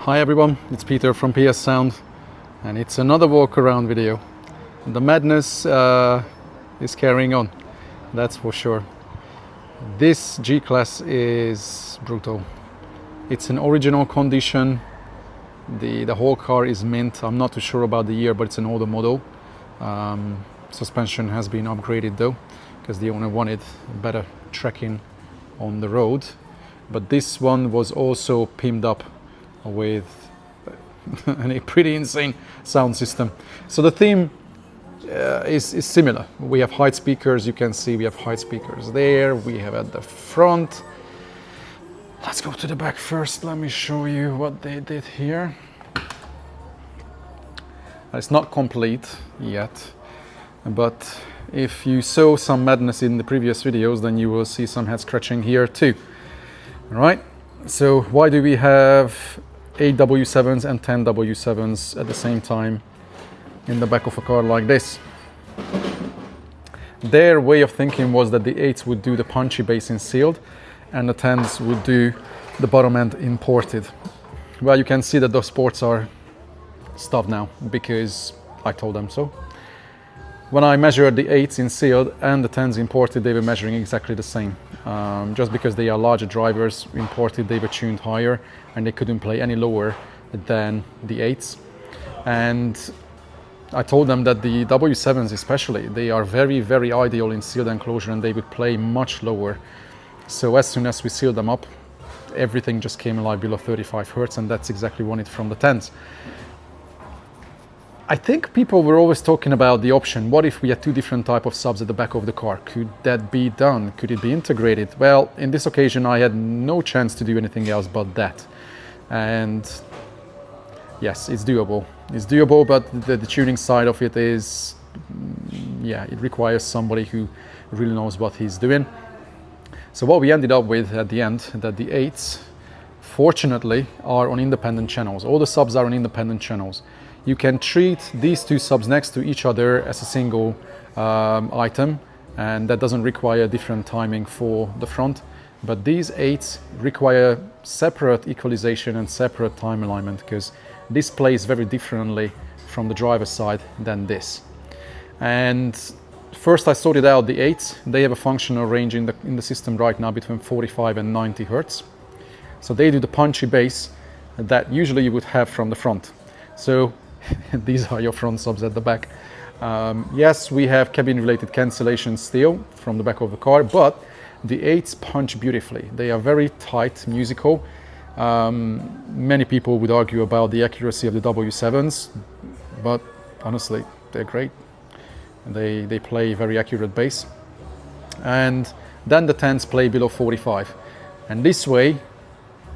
Hi everyone, it's Peter from PS Sound, and it's another walk around video. The madness is carrying on, that's for sure. This G-Class is brutal. It's in original condition. The whole car is mint. I'm not too sure about the year, but it's an older model. Suspension has been upgraded though, because the owner wanted better trekking on the road. But this one was also pimped up with a pretty insane sound system. So the theme is similar. We have height speakers. You can see we have height speakers there. We have at the front. Let's go to the back first. Let me show you what they did here. It's not complete yet, but if you saw some madness in the previous videos, then you will see some head scratching here too. All right. So why do we have 8 W7s and 10 W7s at the same time in the back of a car like this? Their way of thinking was that the 8s would do the punchy bass in sealed and the 10s would do the bottom end imported. Well, you can see that those ports are stuffed now because I told them so. When I measured the 8s in sealed and the 10s imported, they were measuring exactly the same. Just because they are larger drivers imported, they were tuned higher and they couldn't play any lower than the 8s. And I told them that the W7s especially, they are very, very ideal in sealed enclosure and they would play much lower. So as soon as we sealed them up, everything just came alive below 35 Hertz, and that's exactly what it from the 10s. I think people were always talking about the option, what if we had two different type of subs at the back of the car? Could that be done? Could it be integrated? Well, in this occasion, I had no chance to do anything else but that. And yes, it's doable. It's doable, but the tuning side of it is, yeah, it requires somebody who really knows what he's doing. So what we ended up with at the end, that the 8s, fortunately, are on independent channels. All the subs are on independent channels. You can treat these two subs next to each other as a single item, and that doesn't require different timing for the front. But these 8s require separate equalization and separate time alignment, because this plays very differently from the driver's side than this. And first I sorted out the 8s. They have a functional range in the system right now between 45 and 90 Hertz. So they do the punchy bass that usually you would have from the front. So these are your front subs at the back. Yes, we have cabin-related cancellation still from the back of the car, but the 8s punch beautifully. They are very tight, musical. Many people would argue about the accuracy of the W7s, but honestly, they're great. They play very accurate bass. And then the 10s play below 45. And this way,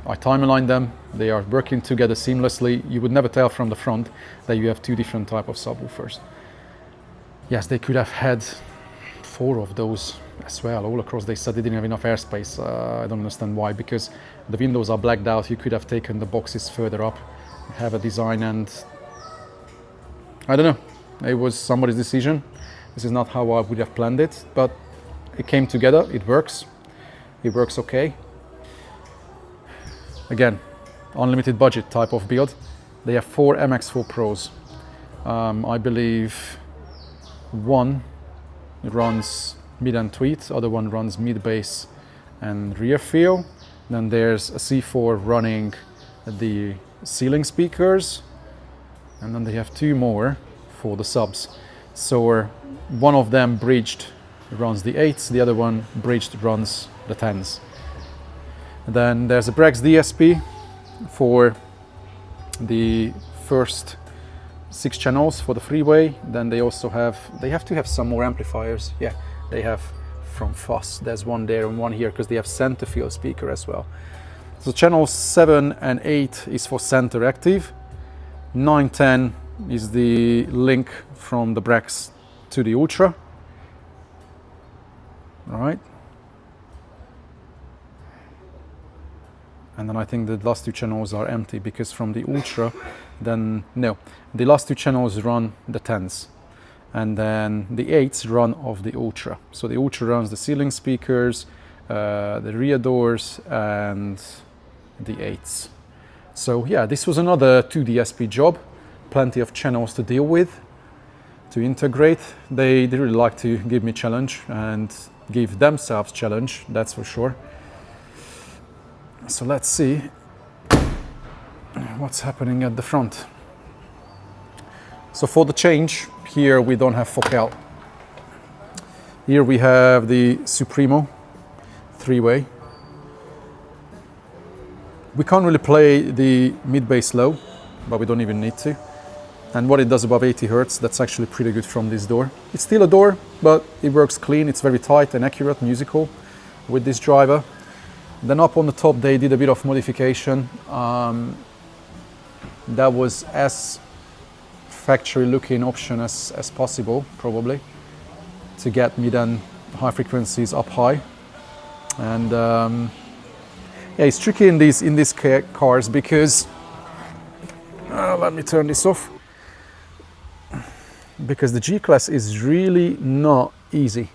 I time align them, they are working together seamlessly. You would never tell from the front that you have two different type of subwoofers. Yes, they could have had 4 of those as well, all across. They said they didn't have enough airspace. I don't understand why, because the windows are blacked out. You could have taken the boxes further up, have a design, and I don't know. It was somebody's decision. This is not how I would have planned it, but it came together, it works. It works okay. Again, unlimited budget type of build. They have 4 MX4 Pros. I believe one runs mid and tweet, other one runs mid bass and rear feel. Then there's a C4 running the ceiling speakers, and then they have 2 more for the subs. So one of them bridged runs the 8s, the other one bridged runs the 10s. Then there's a Brax DSP for the first 6 channels for the freeway. Then they also have to have some more amplifiers. Yeah, they have from Foss. There's one there and one here because they have center field speaker as well. So channels 7 and 8 is for center active. 9, 10 is the link from the Brax to the Ultra. All right. And then I think the last 2 channels are empty, because from the Ultra, then no, the last 2 channels run the 10s, and then the 8s run off the Ultra. So the Ultra runs the ceiling speakers, the rear doors, and the 8s. So yeah, this was another 2 DSP job, plenty of channels to deal with, to integrate. They really like to give me challenge and give themselves challenge, that's for sure. So let's see what's happening at the front. So for the change, here we don't have focal. Here we have the Supremo 3-way. We can't really play the mid-bass low, but we don't even need to. And what it does above 80 Hertz, that's actually pretty good from this door. It's still a door, but it works clean. It's very tight and accurate, musical with this driver. Then up on the top, they did a bit of modification. That was as factory looking option as possible, probably, to get me then high frequencies up high. And yeah, it's tricky in these cars because let me turn this off, because the G-Class is really not easy.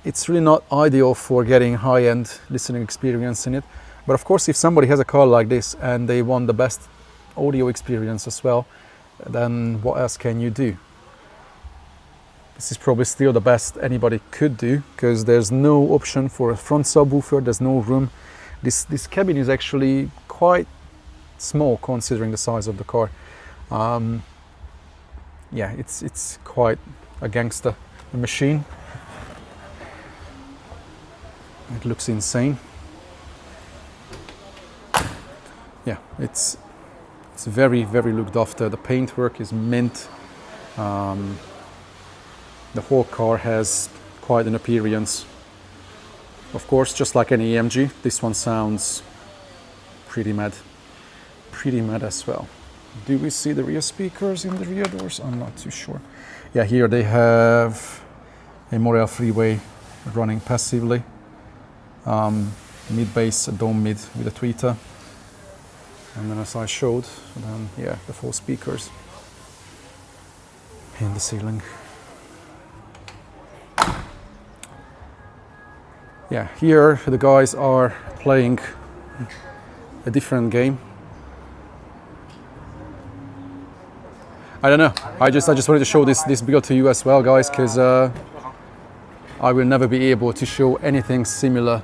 It's really not ideal for getting high-end listening experience in it. But of course, if somebody has a car like this and they want the best audio experience as well, then what else can you do? This is probably still the best anybody could do, because there's no option for a front subwoofer, there's no room. This cabin is actually quite small considering the size of the car. Yeah, it's quite a gangster machine. It looks insane. Yeah, it's very, very looked after. The paintwork is mint. The whole car has quite an appearance. Of course, just like any AMG, this one sounds pretty mad as well. Do we see the rear speakers in the rear doors? I'm not too sure. Yeah, here they have a Morel 3-way running passively. Mid-bass, a dome mid with a tweeter. And then as I showed, then yeah, the 4 speakers in the ceiling. Yeah, here the guys are playing a different game. I don't know. I just wanted to show this build to you as well, guys, because I will never be able to show anything similar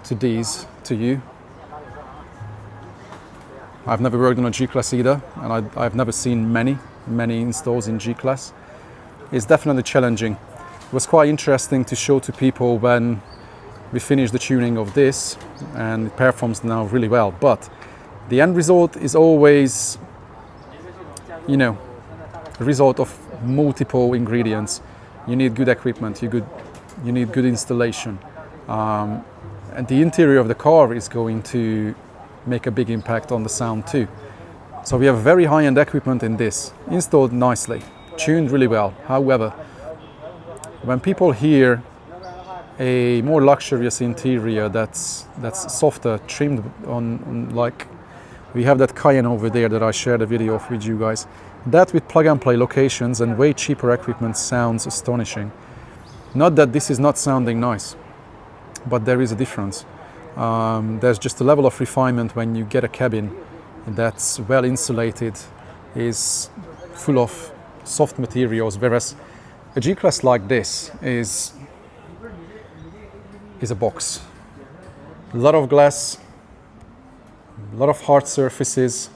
to these to you. I've never worked on a G-Class either, and I've never seen many installs in G-Class. It's definitely challenging. It was quite interesting to show to people when we finished the tuning of this, and it performs now really well. But the end result is always, you know, the result of multiple ingredients. You need good equipment, you need good installation. And the interior of the car is going to make a big impact on the sound too. So we have very high-end equipment in this, installed nicely, tuned really well. However, when people hear a more luxurious interior that's softer, trimmed on like, we have that Cayenne over there that I shared a video of with you guys. That with plug-and-play locations and way cheaper equipment sounds astonishing. Not that this is not sounding nice, but there is a difference. There's just a level of refinement when you get a cabin that's well insulated, is full of soft materials, whereas a G-Class like this is a box. A lot of glass, a lot of hard surfaces.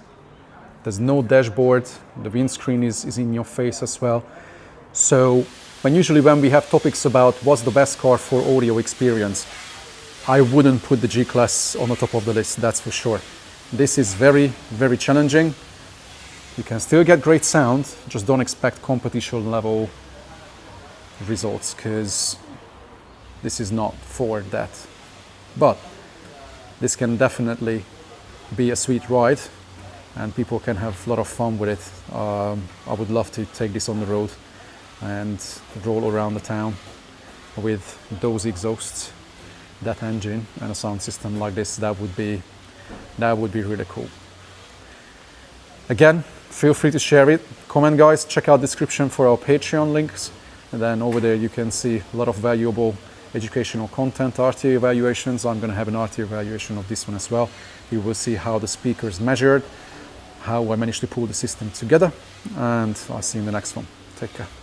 There's no dashboard. The windscreen is in your face as well. So usually when we have topics about what's the best car for audio experience, I wouldn't put the G-Class on the top of the list, that's for sure. This is very, very challenging. You can still get great sound, just don't expect competition level results, because this is not for that. But this can definitely be a sweet ride, and people can have a lot of fun with it. I would love to take this on the road and roll around the town with those exhausts, that engine and a sound system like this. That would be really cool. Again, feel free to share it. Comment, guys. Check out the description for our Patreon links, and then over there you can see a lot of valuable educational content, RT evaluations. I'm going to have an RT evaluation of this one as well. You will see how the speakers measured, how I managed to pull the system together, and I'll see you in the next one. Take care.